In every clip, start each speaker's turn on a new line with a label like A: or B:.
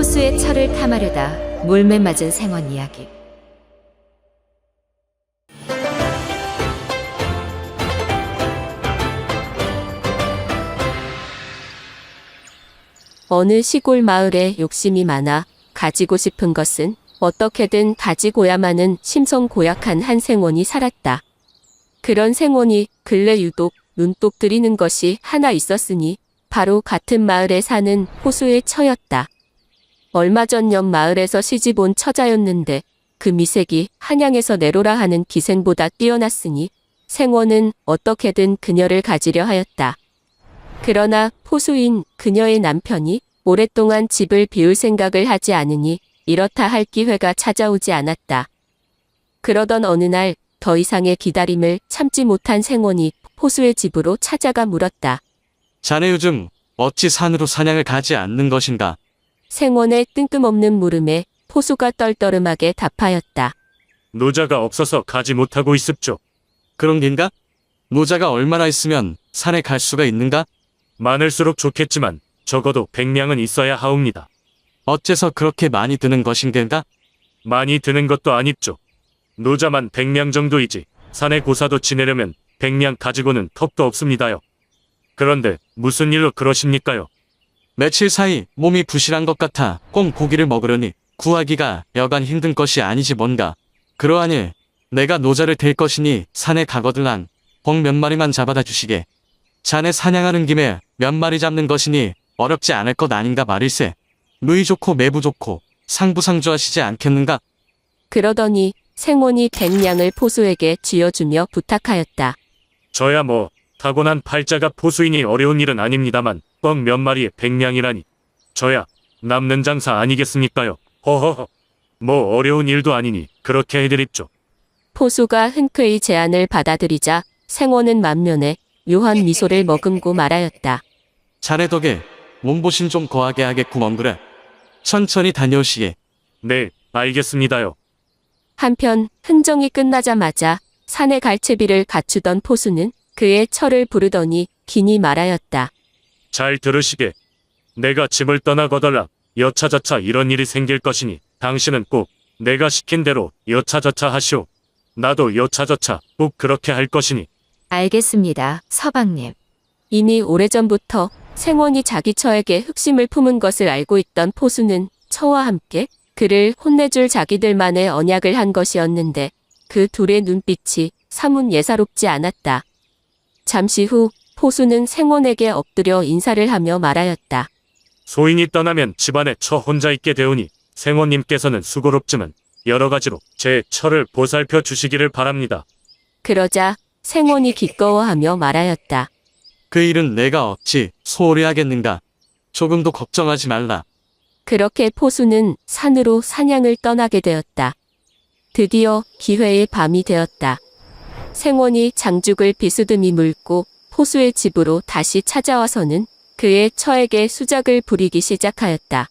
A: 호수의 철을 탐하려다 몰매 맞은 생원 이야기.
B: 어느 시골 마을에 욕심이 많아 가지고 싶은 것은 어떻게든 가지고야만은 심성 고약한 한 생원이 살았다. 그런 생원이 근래 유독 눈독 들이는 것이 하나 있었으니 바로 같은 마을에 사는 호수의 처였다. 얼마 전 옆 마을에서 시집 온 처자였는데 그 미색이 한양에서 내로라 하는 기생보다 뛰어났으니 생원은 어떻게든 그녀를 가지려 하였다. 그러나 호수인 그녀의 남편이 오랫동안 집을 비울 생각을 하지 않으니 이렇다 할 기회가 찾아오지 않았다. 그러던 어느 날 더 이상의 기다림을 참지 못한 생원이 호수의 집으로 찾아가 물었다.
C: 자네 요즘 어찌 산으로 사냥을 가지 않는 것인가?
B: 생원의 뜬금없는 물음에 호수가 떨떠름하게 답하였다.
D: 노자가 없어서 가지 못하고 있습죠.
C: 그런 겐가? 노자가 얼마나 있으면 산에 갈 수가 있는가?
D: 많을수록 좋겠지만 적어도 100명은 있어야 하옵니다.
C: 어째서 그렇게 많이 드는 것인가?
D: 많이 드는 것도 아닙죠. 노자만 100명 정도이지 산에 고사도 지내려면 100명 가지고는 턱도 없습니다요. 그런데 무슨 일로 그러십니까요?
C: 며칠 사이 몸이 부실한 것 같아 꼭 고기를 먹으려니 구하기가 여간 힘든 것이 아니지 뭔가. 그러하니 내가 노자를 댈 것이니 산에 가거들랑 벅 몇 마리만 잡아다 주시게. 자네 사냥하는 김에 몇 마리 잡는 것이니 어렵지 않을 것 아닌가 말일세. 누이 좋고 매부 좋고 상부상조하시지 않겠는가?
B: 그러더니 생원이 100냥을 포수에게 쥐어주며 부탁하였다.
D: 저야 뭐 타고난 팔자가 포수이니 어려운 일은 아닙니다만 뻥 몇 마리에 100냥이라니 저야 남는 장사 아니겠습니까요? 허허허. 뭐 어려운 일도 아니니 그렇게 해드립죠.
B: 포수가 흔쾌히 제안을 받아들이자 생원은 만면에 묘한 미소를 머금고 말하였다.
C: 자네 덕에 몸보신 좀 거하게 하겠구먼 그래. 천천히 다녀오시게.
D: 네, 알겠습니다요.
B: 한편 흥정이 끝나자마자 산에 갈채비를 갖추던 포수는 그의 처를 부르더니 기니 말하였다.
D: 잘 들으시게. 내가 집을 떠나거덜랑 여차저차 이런 일이 생길 것이니 당신은 꼭 내가 시킨 대로 여차저차 하시오. 나도 여차저차 꼭 그렇게 할 것이니.
A: 알겠습니다, 서방님.
B: 이미 오래전부터 생원이 자기 처에게 흑심을 품은 것을 알고 있던 포수는 처와 함께 그를 혼내줄 자기들만의 언약을 한 것이었는데 그 둘의 눈빛이 사뭇 예사롭지 않았다. 잠시 후 포수는 생원에게 엎드려 인사를 하며 말하였다.
D: 소인이 떠나면 집안에 처 혼자 있게 되오니 생원님께서는 수고롭지만 여러 가지로 제 처를 보살펴 주시기를 바랍니다.
B: 그러자 생원이 기꺼워하며 말하였다.
C: 그 일은 내가 어찌 소홀히 하겠는가. 조금도 걱정하지 말라.
B: 그렇게 포수는 산으로 사냥을 떠나게 되었다. 드디어 기회의 밤이 되었다. 생원이 장죽을 비스듬히 물고 포수의 집으로 다시 찾아와서는 그의 처에게 수작을 부리기 시작하였다.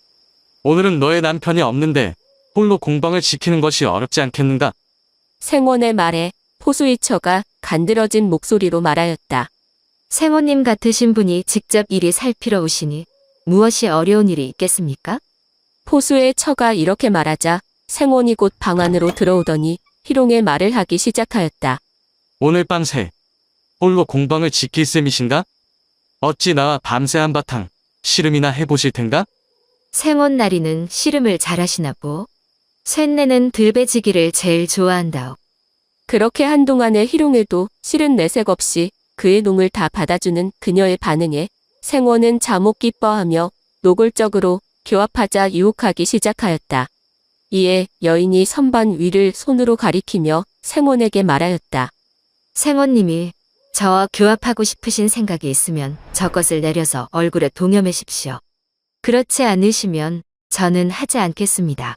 C: 오늘은 너의 남편이 없는데 홀로 공방을 지키는 것이 어렵지 않겠는가?
B: 생원의 말에 포수의 처가 간드러진 목소리로 말하였다.
A: 생원님 같으신 분이 직접 이리 살피러 오시니 무엇이 어려운 일이 있겠습니까?
B: 포수의 처가 이렇게 말하자 생원이 곧 방 안으로 들어오더니 희롱의 말을 하기 시작하였다.
C: 오늘 밤새 홀로 공방을 지킬 셈이신가? 어찌 나와 밤새 한바탕 씨름이나 해보실 텐가?
A: 생원 나리는 씨름을 잘하시나 보. 쇳내는 들배지기를 제일 좋아한다오.
B: 그렇게 한동안의 희롱에도 실은 내색 없이 그의 농을 다 받아주는 그녀의 반응에 생원은 자목 기뻐하며 노골적으로 교합하자 유혹하기 시작하였다. 이에 여인이 선반 위를 손으로 가리키며 생원에게 말하였다.
A: 생원님이 저와 교합하고 싶으신 생각이 있으면 저것을 내려서 얼굴에 동여매십시오. 그렇지 않으시면 저는 하지 않겠습니다.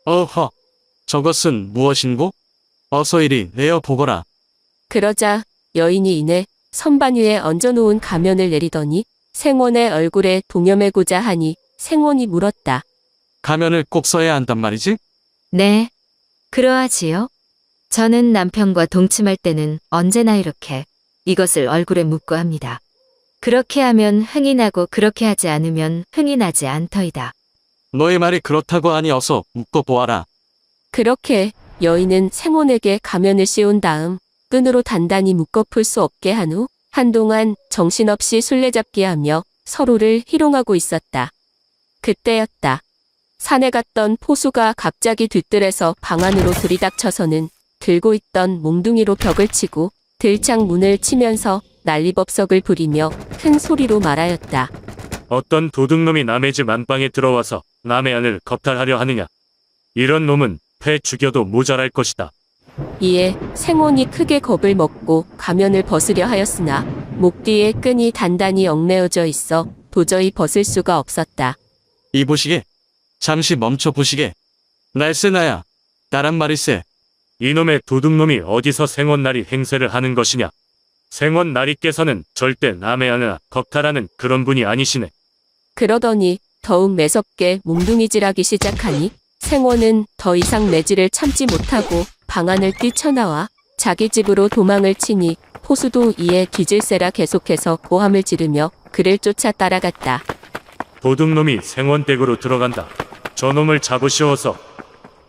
C: 어허, 저것은 무엇인고? 어서 이리 내어 보거라.
B: 그러자 여인이 이내 선반 위에 얹어놓은 가면을 내리더니 생원의 얼굴에 동여매고자 하니 생원이 물었다.
C: 가면을 꼭 써야 한단 말이지?
A: 네, 그러하지요. 저는 남편과 동침할 때는 언제나 이렇게 이것을 얼굴에 묻고 합니다. 그렇게 하면 흥이 나고 그렇게 하지 않으면 흥이 나지 않더이다.
C: 너의 말이 그렇다고 하니 어서 묶어보아라.
B: 그렇게 여인은 생원에게 가면을 씌운 다음 끈으로 단단히 묶어 풀 수 없게 한 후 한동안 정신없이 술래잡기하며 서로를 희롱하고 있었다. 그때였다. 산에 갔던 포수가 갑자기 뒤뜰에서 방 안으로 들이닥쳐서는 들고 있던 몽둥이로 벽을 치고 들창 문을 치면서 난리법석을 부리며 큰 소리로 말하였다.
D: 어떤 도둑놈이 남의 집 안방에 들어와서 남의 안을 겁탈하려 하느냐. 이런 놈은 패 죽여도 모자랄 것이다.
B: 이에 생원이 크게 겁을 먹고 가면을 벗으려 하였으나 목 뒤에 끈이 단단히 얽매어져 있어 도저히 벗을 수가 없었다.
C: 이 보시게. 잠시 멈춰 보시게. 날쌔나야. 나란 말일세.
D: 이놈의 도둑놈이 어디서 생원나리 행세를 하는 것이냐. 생원나리께서는 절대 남의 안을 겁탈하는 그런 분이 아니시네.
B: 그러더니 더욱 매섭게 몽둥이질하기 시작하니 생원은 더 이상 매질을 참지 못하고 방 안을 뛰쳐나와 자기 집으로 도망을 치니 포수도 이에 뒤질세라 계속해서 고함을 지르며 그를 쫓아 따라갔다.
D: 도둑놈이 생원댁으로 들어간다. 저놈을 잡으시어서.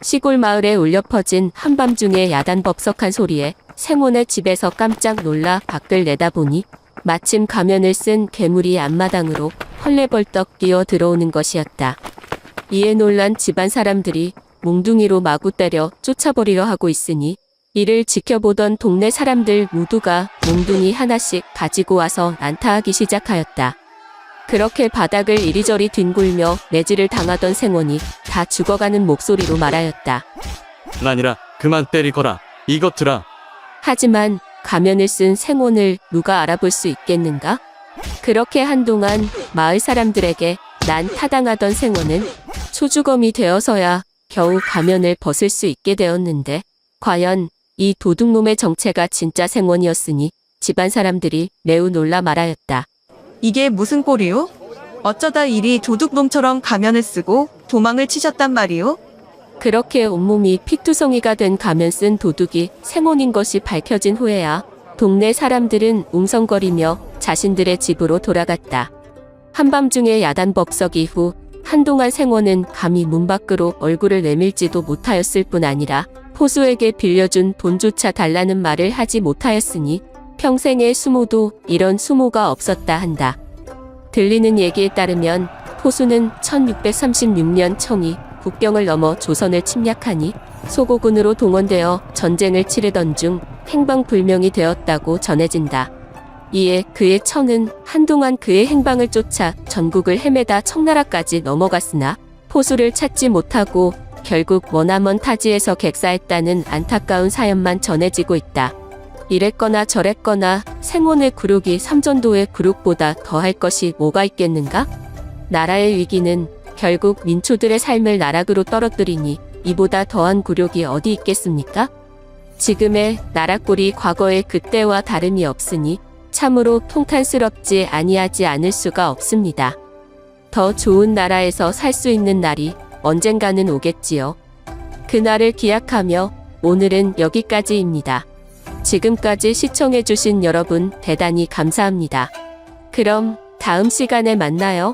B: 시골 마을에 울려 퍼진 한밤중에 야단법석한 소리에 생원의 집에서 깜짝 놀라 밖을 내다보니 마침 가면을 쓴 괴물이 앞마당으로 헐레벌떡 뛰어 들어오는 것이었다. 이에 놀란 집안 사람들이 몽둥이로 마구 때려 쫓아버리려 하고 있으니 이를 지켜보던 동네 사람들 모두가 몽둥이 하나씩 가지고 와서 난타하기 시작하였다. 그렇게 바닥을 이리저리 뒹굴며 매질을 당하던 생원이 다 죽어가는 목소리로 말하였다.
C: 나니라 그만 때리거라. 이것들아.
B: 하지만 가면을 쓴 생원을 누가 알아볼 수 있겠는가? 그렇게 한동안 마을 사람들에게 난타당하던 생원은 초주검이 되어서야 겨우 가면을 벗을 수 있게 되었는데 과연 이 도둑놈의 정체가 진짜 생원이었으니 집안 사람들이 매우 놀라 말하였다.
E: 이게 무슨 꼴이오? 어쩌다 이리 도둑놈처럼 가면을 쓰고 도망을 치셨단 말이오?
B: 그렇게 온몸이 피투성이가 된 가면 쓴 도둑이 생원인 것이 밝혀진 후에야 동네 사람들은 웅성거리며 자신들의 집으로 돌아갔다. 한밤중에 야단법석 이후 한동안 생원은 감히 문 밖으로 얼굴을 내밀지도 못하였을 뿐 아니라 포수에게 빌려준 돈조차 달라는 말을 하지 못하였으니 평생의 수모도 이런 수모가 없었다 한다. 들리는 얘기에 따르면 포수는 1636년 청이 국경을 넘어 조선을 침략하니 소고군으로 동원되어 전쟁을 치르던 중 행방불명이 되었다고 전해진다. 이에 그의 처는 한동안 그의 행방을 쫓아 전국을 헤매다 청나라까지 넘어갔으나 포수를 찾지 못하고 결국 머나먼 타지에서 객사했다는 안타까운 사연만 전해지고 있다. 이랬거나 저랬거나 생원의 굴욕이 삼전도의 굴욕보다 더할 것이 뭐가 있겠는가? 나라의 위기는 결국 민초들의 삶을 나락으로 떨어뜨리니 이보다 더한 굴욕이 어디 있겠습니까? 지금의 나라꼴이 과거의 그때와 다름이 없으니 참으로 통탄스럽지 아니하지 않을 수가 없습니다. 더 좋은 나라에서 살 수 있는 날이 언젠가는 오겠지요. 그날을 기약하며 오늘은 여기까지입니다. 지금까지 시청해주신 여러분 대단히 감사합니다. 그럼 다음 시간에 만나요.